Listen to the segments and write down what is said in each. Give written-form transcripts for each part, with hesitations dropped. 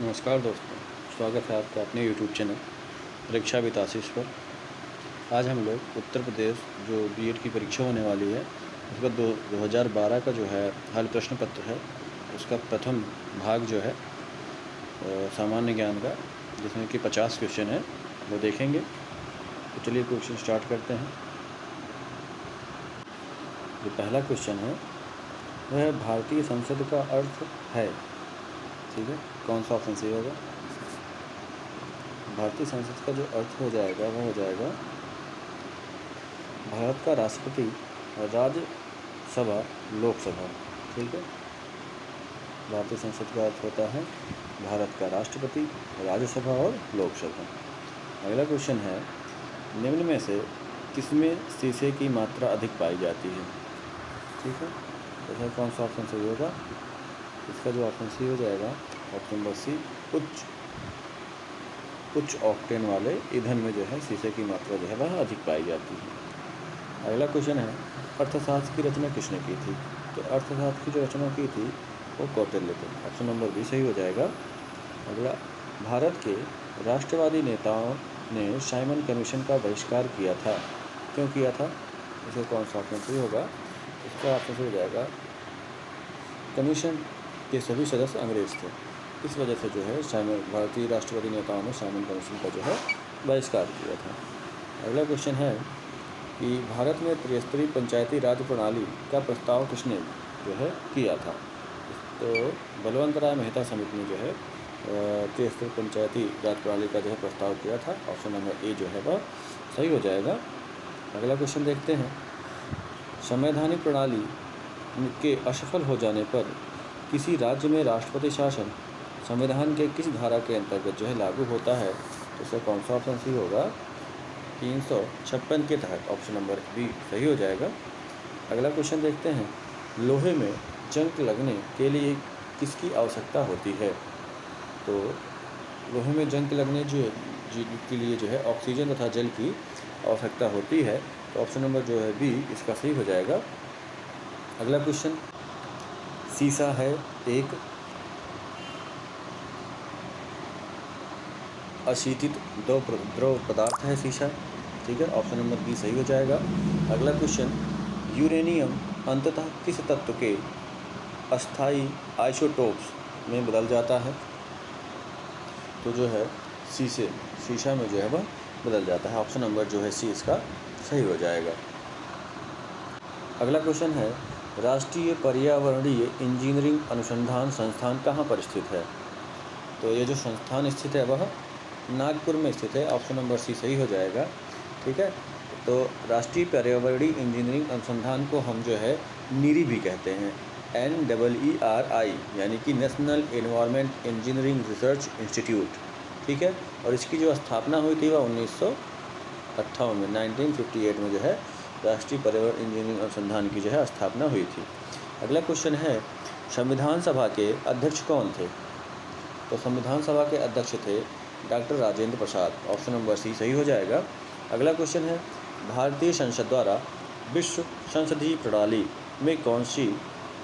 नमस्कार दोस्तों, स्वागत है आपका अपने यूट्यूब चैनल परीक्षा विद आशीष पर। आज हम लोग उत्तर प्रदेश जो बीएड की परीक्षा होने वाली है उसका 2012 का जो है हल प्रश्न पत्र है, उसका प्रथम भाग जो है सामान्य ज्ञान का, जिसमें कि 50 क्वेश्चन है, वो देखेंगे। तो चलिए क्वेश्चन स्टार्ट करते हैं। जो पहला क्वेश्चन है वह भारतीय संसद का अर्थ है। ठीक है, कौन सा ऑप्शन सही होगा? भारतीय संसद का जो अर्थ हो जाएगा वह हो जाएगा भारत का राष्ट्रपति, राज्यसभा, लोकसभा। ठीक है, भारतीय संसद का अर्थ होता है भारत का राष्ट्रपति, राज्यसभा और लोकसभा। अगला क्वेश्चन है, निम्न में से किसमें शीशे की मात्रा अधिक पाई जाती है? ठीक है, तो सर कौन सा ऑप्शन सही होगा? इसका जो ऑप्शन सी हो जाएगा ऑप्शन नंबर सी, उच्च ऑक्टेन वाले ईंधन में जो है शीशे की मात्रा जो है वह अधिक पाई जाती है। अगला क्वेश्चन है, अर्थशास्त्र की रचना किसने की थी? तो अर्थशास्त्र की जो रचना की थी वो कौटिल्य थे। ऑप्शन नंबर बी सही हो जाएगा। अगला, भारत के राष्ट्रवादी नेताओं ने साइमन कमीशन का बहिष्कार किया था, क्यों किया था? इसे कौन सा ऑप्शन सही होगा? इसका ऑप्शन सही हो जाएगा, कमीशन के सभी सदस्य अंग्रेज थे, इस वजह से जो है भारतीय राष्ट्रवादी नेताओं ने साइमन कमीशन का जो है बहिष्कार किया था। अगला क्वेश्चन है कि भारत में त्रिस्तरीय पंचायती राज प्रणाली का प्रस्ताव किसने जो है किया था? तो बलवंतराय मेहता समिति ने जो है त्रिस्तरीय पंचायती राज प्रणाली का जो है प्रस्ताव किया था। ऑप्शन नंबर ए जो है वह सही हो जाएगा। अगला क्वेश्चन देखते हैं, संवैधानिक प्रणाली के असफल हो जाने पर किसी राज्य में राष्ट्रपति शासन संविधान के किस धारा के अंतर्गत जो है लागू होता है? तो इसका कौन सा ऑप्शन सही होगा? 356 के तहत। ऑप्शन नंबर बी सही हो जाएगा। अगला क्वेश्चन देखते हैं, लोहे में जंग लगने के लिए किसकी आवश्यकता होती है? तो लोहे में जंग लगने के लिए जो है ऑक्सीजन तथा जल की आवश्यकता होती है। तो ऑप्शन नंबर जो है बी इसका सही हो जाएगा। अगला क्वेश्चन, सीसा है एक अशीतित द्रव पदार्थ है सीसा। ठीक है, ऑप्शन नंबर बी सही हो जाएगा। अगला क्वेश्चन, यूरेनियम अंततः किस तत्व के अस्थायी आइसोटोप्स में बदल जाता है? तो जो है शीशा में जो है वह बदल जाता है। ऑप्शन नंबर जो है सी इसका सही हो जाएगा। अगला क्वेश्चन है, राष्ट्रीय पर्यावरणीय इंजीनियरिंग अनुसंधान संस्थान कहाँ पर स्थित है? तो ये जो संस्थान स्थित है वह नागपुर में स्थित है। ऑप्शन नंबर सी सही हो जाएगा। ठीक है, तो राष्ट्रीय पर्यावरणीय इंजीनियरिंग अनुसंधान को हम जो है नीरी भी कहते हैं, NEERI, यानी कि national environment engineering research institute. ठीक है, और इसकी जो स्थापना हुई थी वह 1958 में 1958 में जो है राष्ट्रीय पर्यावरण इंजीनियरिंग अनुसंधान की जो है स्थापना हुई थी। अगला क्वेश्चन है, संविधान सभा के अध्यक्ष कौन थे? तो संविधान सभा के अध्यक्ष थे doctor Rajendra Prasad. Option number C सही हो जाएगा। अगला क्वेश्चन है, भारतीय संसद द्वारा विश्व संसदीय प्रणाली में कौन सी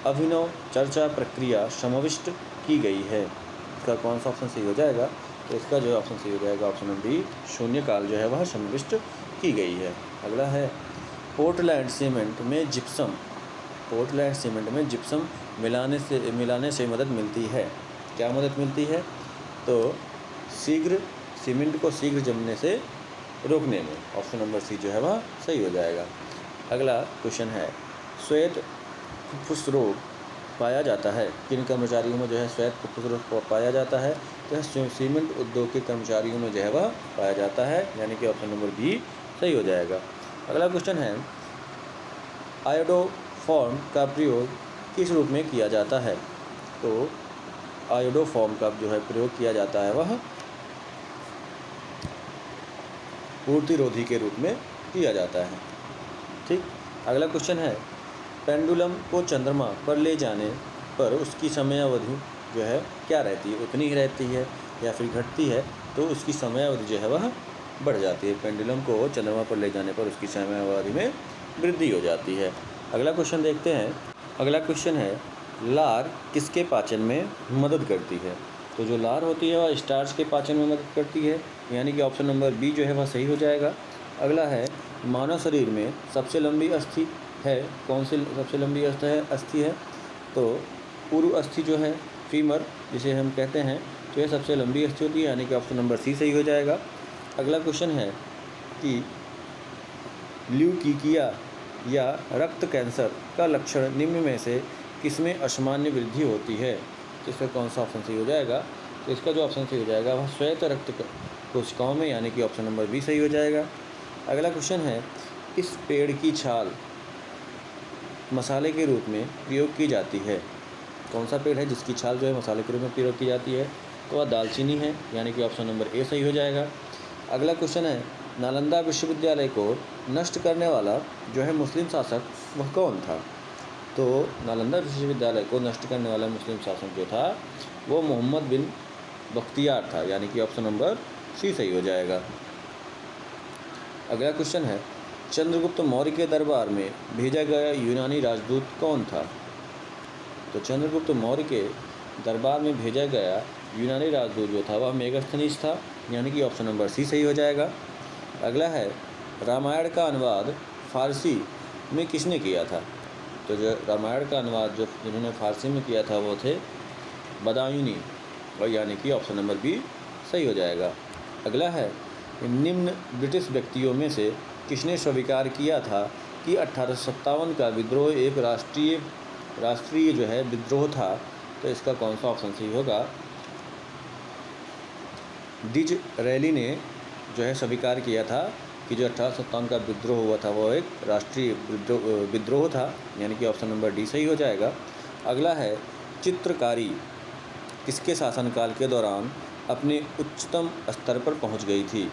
अभिनव चर्चा प्रक्रिया समाविष्ट की गई है? इसका कौन सा ऑप्शन सही हो जाएगा? तो इसका जो ऑप्शन सही हो जाएगा ऑप्शन नंबर बी, शून्यकाल जो है वह समाविष्ट की गई है। अगला है, पोर्टलैंड सीमेंट में जिप्सम मिलाने से मदद मिलती है। क्या मदद मिलती है? तो सीमेंट को शीघ्र जमने से रोकने में। ऑप्शन नंबर सी जो है वह सही हो जाएगा। अगला क्वेश्चन है, श्वेत फुफ्फुस रोग पाया जाता है किन कर्मचारियों में जो है श्वेत फुफ्फुस रोग पाया जाता है? तो सीमेंट उद्योग के कर्मचारियों में जो है वह पाया जाता है, यानी कि ऑप्शन नंबर बी सही हो जाएगा। अगला क्वेश्चन है, आयोडोफॉर्म का प्रयोग किस रूप में किया जाता है? तो आयोडोफॉर्म का जो है प्रयोग किया जाता है वह पूर्तिरोधी के रूप में किया जाता है। ठीक, अगला क्वेश्चन है, पेंडुलम को चंद्रमा पर ले जाने पर उसकी समयावधि जो है क्या रहती है? उतनी ही रहती है या फिर घटती है? तो उसकी समयावधि जो है वह बढ़ जाती है। पेंडुलम को चंद्रमा पर ले जाने पर उसकी समयावधि में वृद्धि हो जाती है। अगला क्वेश्चन देखते हैं। अगला क्वेश्चन है, लार किसके पाचन में मदद करती है? तो जो लार होती है वह स्टार्च के पाचन में मदद करती है, यानी कि ऑप्शन नंबर बी जो है वह सही हो जाएगा। अगला है, मानव शरीर में सबसे लंबी अस्थि है, कौन सी सबसे लंबी अस्थि है? तो पूर्व अस्थि जो है, फीमर जिसे हम कहते हैं, तो यह सबसे लंबी अस्थि होती है, यानी कि ऑप्शन नंबर सी सही हो जाएगा। अगला क्वेश्चन है कि ल्यूकीकिया या रक्त कैंसर का लक्षण निम्न में से किसमें असामान्य वृद्धि होती है? तो इसका कौन सा ऑप्शन सही हो जाएगा? तो इसका जो ऑप्शन सही हो जाएगा वह श्वेत रक्त कोशिकाओं में, यानी कि ऑप्शन नंबर बी सही हो जाएगा। अगला क्वेश्चन है, इस पेड़ की छाल मसाले के रूप में प्रयोग की जाती है? कौन सा पेड़ है जिसकी छाल जो है मसाले के रूप में प्रयोग की जाती है? तो वह दालचीनी है, यानी कि ऑप्शन नंबर ए सही हो जाएगा। अगला क्वेश्चन है, नालंदा विश्वविद्यालय को नष्ट करने वाला जो है मुस्लिम शासक वह कौन था? तो नालंदा विश्वविद्यालय को नष्ट करने वाला मुस्लिम शासक जो था वो मोहम्मद बिन बख्तियार था, यानी कि ऑप्शन नंबर सी सही हो जाएगा। अगला क्वेश्चन है, चंद्रगुप्त मौर्य के दरबार में भेजा गया यूनानी राजदूत कौन था? तो चंद्रगुप्त मौर्य के दरबार में भेजा गया यूनानी राजदूत जो था वह मेगास्थनीज था, यानी कि ऑप्शन नंबर सी सही हो जाएगा। अगला है, रामायण का अनुवाद फारसी में किसने किया था? तो जो रामायण का अनुवाद जिन्होंने फारसी में किया था वो थे बदायूनी, और यानी कि ऑप्शन नंबर बी सही हो जाएगा। अगला है, निम्न ब्रिटिश व्यक्तियों में से किसने स्वीकार किया था कि 1857 का विद्रोह एक राष्ट्रीय जो है विद्रोह था? तो इसका कौन सा ऑप्शन सही होगा? डिज़रेली ने जो है स्वीकार किया था कि जो 1857 का विद्रोह हुआ था वो एक राष्ट्रीय विद्रोह था, यानी कि ऑप्शन नंबर डी सही हो जाएगा। अगला है, चित्रकारी किसके शासनकाल के दौरान अपने उच्चतम स्तर पर पहुंच गई थी?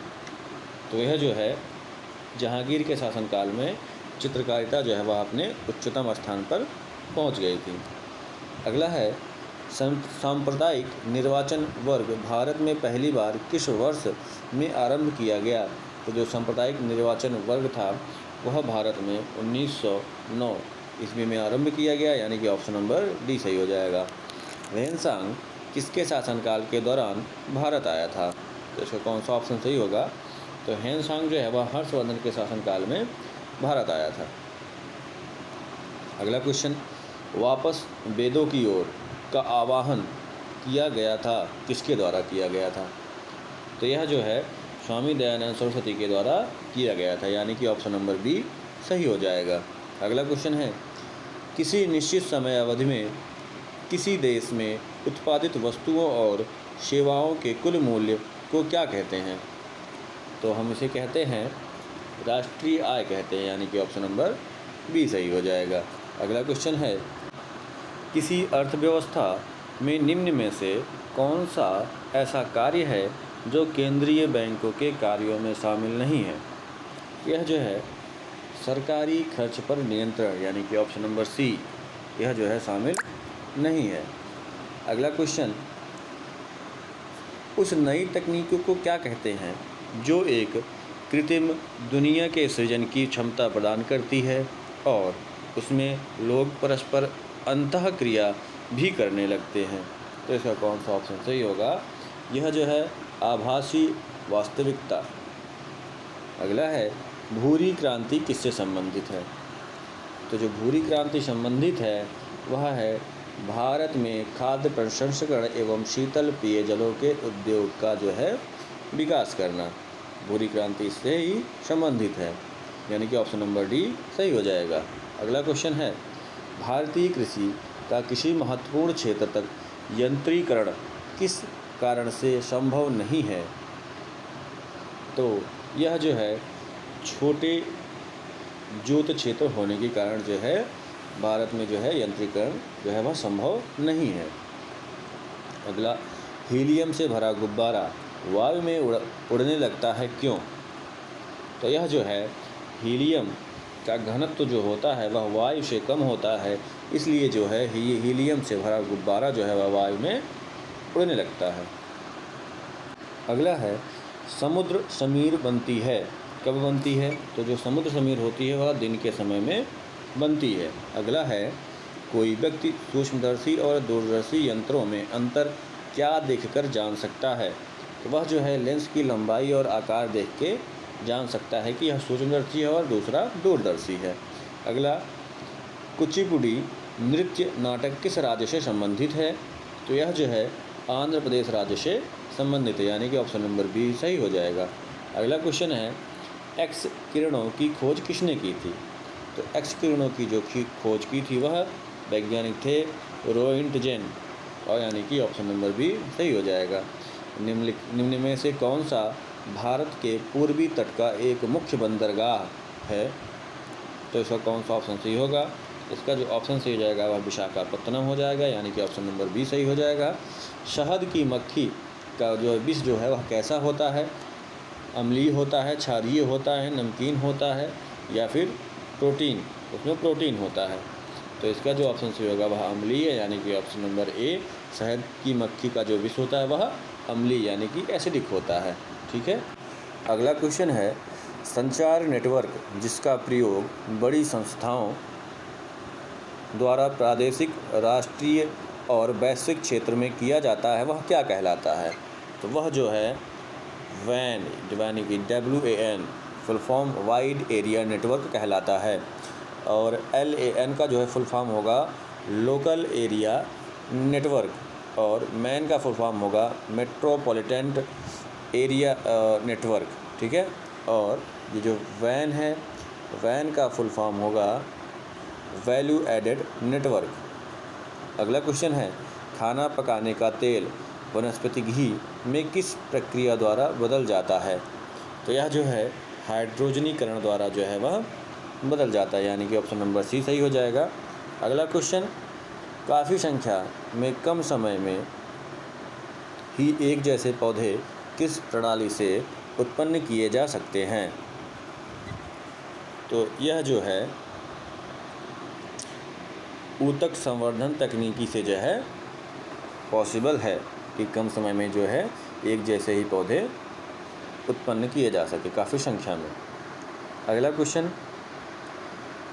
तो यह जो है जहांगीर के शासनकाल में चित्रकारिता जो है वह अपने उच्चतम स्थान पर पहुंच गई थी। अगला है, सांप्रदायिक निर्वाचन वर्ग भारत में पहली बार किस वर्ष में आरंभ किया गया? तो जो सांप्रदायिक निर्वाचन वर्ग था वह भारत में 1909 ईस्वी में आरंभ किया गया, यानी कि ऑप्शन नंबर डी सही हो जाएगा। ह्वेनसांग किसके शासनकाल के दौरान भारत आया था? तो इसका कौन सा ऑप्शन सही होगा? तो ह्वेनसांग जो है वह हर्षवर्धन के शासनकाल में भारत आया था। अगला क्वेश्चन, वापस वेदों की ओर का आवाहन किया गया था किसके द्वारा किया गया था? तो यह जो है स्वामी दयानंद सरस्वती के द्वारा किया गया था, यानी कि ऑप्शन नंबर बी सही हो जाएगा। अगला क्वेश्चन है, किसी निश्चित समय अवधि में किसी देश में उत्पादित वस्तुओं और सेवाओं के कुल मूल्य को क्या कहते हैं? तो हम इसे कहते हैं राष्ट्रीय आय कहते हैं, यानी कि ऑप्शन नंबर बी सही हो जाएगा। अगला क्वेश्चन है, किसी अर्थव्यवस्था में निम्न में से कौन सा ऐसा कार्य है जो केंद्रीय बैंकों के कार्यों में शामिल नहीं है? यह जो है सरकारी खर्च पर नियंत्रण, यानी कि ऑप्शन नंबर सी यह जो है शामिल नहीं है। अगला क्वेश्चन, उस नई तकनीकों को क्या कहते हैं जो एक कृत्रिम दुनिया के सृजन की क्षमता प्रदान करती है और उसमें लोग परस्पर अंतःक्रिया भी करने लगते हैं? तो इसका कौन सा ऑप्शन सही होगा? यह जो है आभासी वास्तविकता। अगला है, भूरी क्रांति किससे संबंधित है? तो जो भूरी क्रांति संबंधित है वह है भारत में खाद्य प्रसंस्करण एवं शीतल पेयजलों के उद्योग का जो है विकास करना। भूरी क्रांति से ही संबंधित है, यानी कि ऑप्शन नंबर डी सही हो जाएगा। अगला क्वेश्चन है, भारतीय कृषि का किसी महत्वपूर्ण क्षेत्र तक यंत्रीकरण किस कारण से संभव नहीं है? तो यह जो है छोटे जोत क्षेत्र होने के कारण जो है भारत में जो है यंत्रीकरण जो है वह संभव नहीं है। अगला, हीलियम से भरा गुब्बारा वायु में उड़ने लगता है क्यों? तो यह जो है हीलियम का घनत्व जो होता है वह वायु से कम होता है, इसलिए जो है हीलियम से भरा गुब्बारा जो है वह वायु में उड़ने लगता है। अगला है, समुद्र समीर बनती है कब बनती है? तो जो समुद्र समीर होती है वह दिन के समय में बनती है। अगला है, कोई व्यक्ति सूक्ष्मदर्शी और दूरदर्शी यंत्रों में अंतर क्या देखकर जान सकता है? तो वह जो है लेंस की लंबाई और आकार देख के जान सकता है कि यह सूक्ष्मदर्शी है और दूसरा दूरदर्शी है। अगला, कुचिपुड़ी नृत्य नाटक किस राज्य से संबंधित है? तो यह जो है आंध्र प्रदेश राज्य से संबंधित है, यानी कि ऑप्शन नंबर बी सही हो जाएगा। अगला क्वेश्चन है, एक्स किरणों की खोज किसने की थी? तो एक्स किरणों की जो खोज की थी वह वैज्ञानिक थे रोइंटजेन, और यानी कि ऑप्शन नंबर बी सही हो जाएगा। निम्न में से कौन सा भारत के पूर्वी तट का एक मुख्य बंदरगाह है? तो इसका कौन सा ऑप्शन सही होगा? इसका जो ऑप्शन सही हो जाएगा वह विशाखापत्तनम हो जाएगा, यानी कि ऑप्शन नंबर बी सही हो जाएगा। शहद की मक्खी का जो विष जो है वह कैसा होता है? अम्लीय होता है, क्षारीय होता है, नमकीन होता है, या फिर प्रोटीन, उसमें प्रोटीन होता है। तो इसका जो ऑप्शन सही होगा वह अम्लीय, यानी कि ऑप्शन नंबर ए। शहद की मक्खी का जो विष होता है वह अम्लीय यानी कि एसिडिक होता है। ठीक है। अगला क्वेश्चन है, संचार नेटवर्क जिसका प्रयोग बड़ी संस्थाओं द्वारा प्रादेशिक, राष्ट्रीय और वैश्विक क्षेत्र में किया जाता है वह क्या कहलाता है? तो वह जो है वैन, यानी कि WAN full form wide area network कहलाता है, और LAN का जो है फुल फॉर्म होगा लोकल एरिया नेटवर्क, और मैन का फुल फॉर्म होगा मेट्रोपॉलिटन एरिया नेटवर्क। ठीक है। और ये जो वैन है, वैन का फुल फॉर्म होगा वैल्यू एडेड नेटवर्क। अगला क्वेश्चन है, खाना पकाने का तेल वनस्पति घी में किस प्रक्रिया द्वारा बदल जाता है? तो यह जो है हाइड्रोजनीकरण द्वारा जो है वह बदल जाता है, यानी कि ऑप्शन नंबर सी सही हो जाएगा। अगला क्वेश्चन, काफ़ी संख्या में कम समय में ही एक जैसे पौधे किस प्रणाली से उत्पन्न किए जा सकते हैं? तो यह जो है ऊतक संवर्धन तकनीकी से जो है पॉसिबल है कि कम समय में जो है एक जैसे ही पौधे उत्पन्न किए जा सके काफ़ी संख्या में। अगला क्वेश्चन,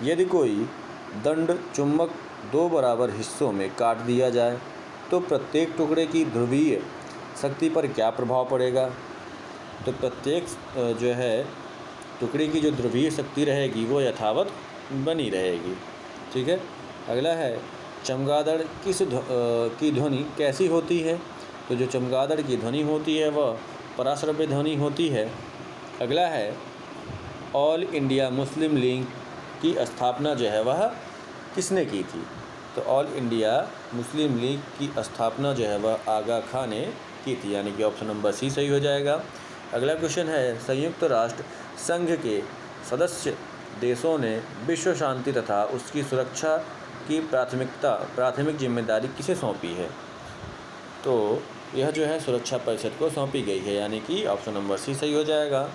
यदि कोई दंड चुंबक दो बराबर हिस्सों में काट दिया जाए तो प्रत्येक टुकड़े की ध्रुवीय शक्ति पर क्या प्रभाव पड़ेगा? तो प्रत्येक जो है टुकड़े की जो ध्रुवीय शक्ति रहेगी वो यथावत बनी रहेगी। ठीक है। अगला है, चमगादड़ की ध्वनि कैसी होती है? तो जो चमगादड़ की ध्वनि होती है वह पराश्रव्य ध्वनि होती है। अगला है, ऑल इंडिया मुस्लिम लीग की स्थापना जो है वह किसने की थी? तो ऑल इंडिया मुस्लिम लीग की स्थापना जो है वह आगा खां ने की थी, यानी कि ऑप्शन नंबर सी सही हो जाएगा। अगला क्वेश्चन है, संयुक्त राष्ट्र संघ के सदस्य देशों ने विश्व शांति तथा उसकी सुरक्षा की प्राथमिक जिम्मेदारी किसे सौंपी है? तो यह जो है सुरक्षा परिषद को सौंपी गई है, यानी कि ऑप्शन नंबर सी सही हो जाएगा।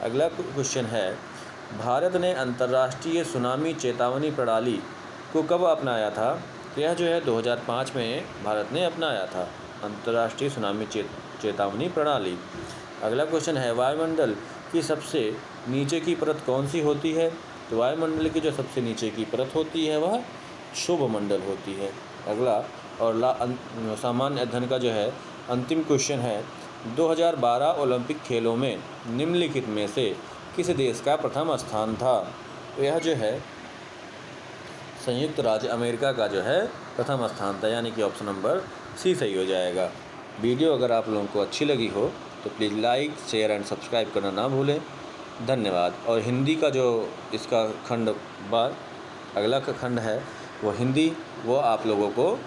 अगला क्वेश्चन है, भारत ने अंतर्राष्ट्रीय सुनामी चेतावनी प्रणाली को कब अपनाया था? तो यह जो है 2005 में भारत ने अपनाया था अंतर्राष्ट्रीय सुनामी चेतावनी प्रणाली। अगला क्वेश्चन है, वायुमंडल की सबसे नीचे की परत कौन सी होती है? तो वायुमंडल की जो सबसे नीचे की परत होती है वह शुभ मंडल होती है। अगला और सामान्य अध्ययन का जो है अंतिम क्वेश्चन है, 2012 ओलंपिक खेलों में निम्नलिखित में से किस देश का प्रथम स्थान था? तो यह जो है संयुक्त राज्य अमेरिका का जो है प्रथम स्थान था, यानी कि ऑप्शन नंबर सी सही हो जाएगा। वीडियो अगर आप लोगों को अच्छी लगी हो तो please like, share and subscribe करना ना भूलें। धन्यवाद। और हिंदी का जो इसका खंड बाद अगला का खंड है वो हिंदी, वो आप लोगों को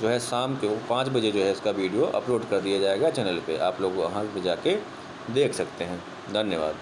जो है शाम को 5 बजे जो है इसका वीडियो अपलोड कर दिया जाएगा चैनल पे, आप लोग वहाँ पे जाके देख सकते हैं। धन्यवाद।